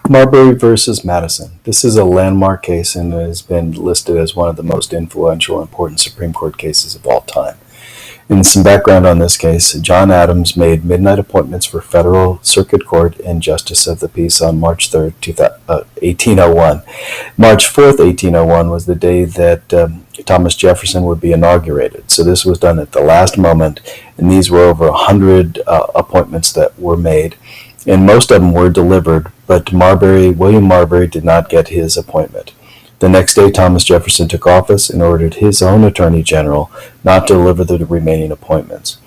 Marbury versus Madison. This is a landmark case and has been listed as one of the most influential and important Supreme Court cases of all time. In some background on this case, John Adams made midnight appointments for Federal Circuit Court and Justice of the Peace on March 3rd, 1801. March 4th, 1801 was the day that Thomas Jefferson would be inaugurated. So this was done at the last moment, and these were over 100 appointments that were made, and most of them were delivered, but William Marbury did not get his appointment. The next day, Thomas Jefferson took office and ordered his own Attorney General not to deliver the remaining appointments.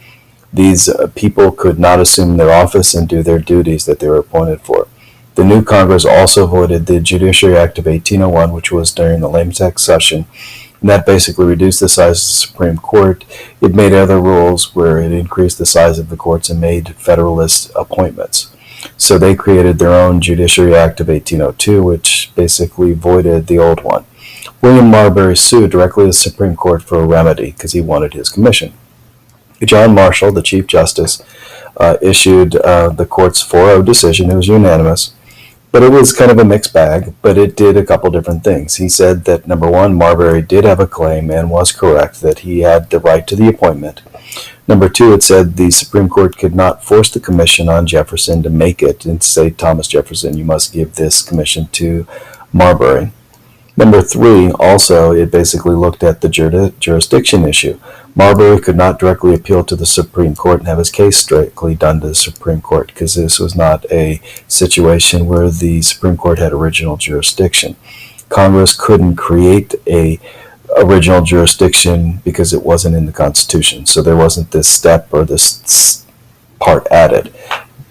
These people could not assume their office and do their duties that they were appointed for. The new Congress also voted the Judiciary Act of 1801, which was during the Lame-Duck session, and that basically reduced the size of the Supreme Court. It made other rules where it increased the size of the courts and made Federalist appointments. So they created their own Judiciary Act of 1802, which basically voided the old one. William Marbury sued directly the Supreme Court for a remedy because he wanted his commission. John Marshall, the Chief Justice, issued the court's 4-0 decision. It was unanimous, but it was kind of a mixed bag, but it did a couple different things. He said that, number one, Marbury did have a claim and was correct that he had the right to the appointment. Number two, it said the Supreme Court could not force the commission on Jefferson to make it and say, Thomas Jefferson, you must give this commission to Marbury. Number three, also, it basically looked at the jurisdiction issue. Marbury could not directly appeal to the Supreme Court and have his case strictly done to the Supreme Court because this was not a situation where the Supreme Court had original jurisdiction. Congress couldn't create a original jurisdiction because it wasn't in the Constitution. So there wasn't this step or this part added.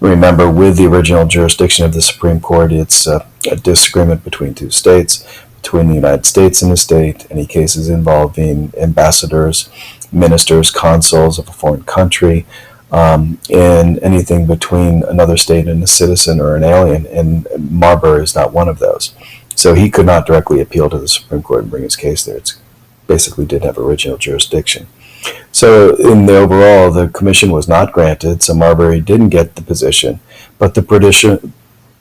Remember, with the original jurisdiction of the Supreme Court, it's a disagreement between two states, between the United States and a state, any cases involving ambassadors, ministers, consuls of a foreign country, and anything between another state and a citizen or an alien, and Marbury is not one of those. So he could not directly appeal to the Supreme Court and bring his case there. It's basically didn't have original jurisdiction. So in the overall, the commission was not granted, so Marbury didn't get the position, but the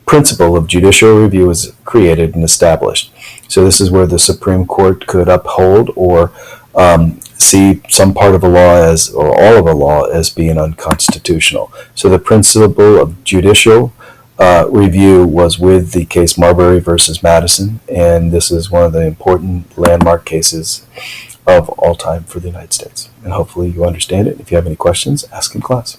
principle of judicial review was created and established. So this is where the Supreme Court could uphold or see some part of a law or all of a law as being unconstitutional. So the principle of judicial review was with the case Marbury versus Madison, and this is one of the important landmark cases of all time for the United States. And hopefully you understand it. If you have any questions, ask in class.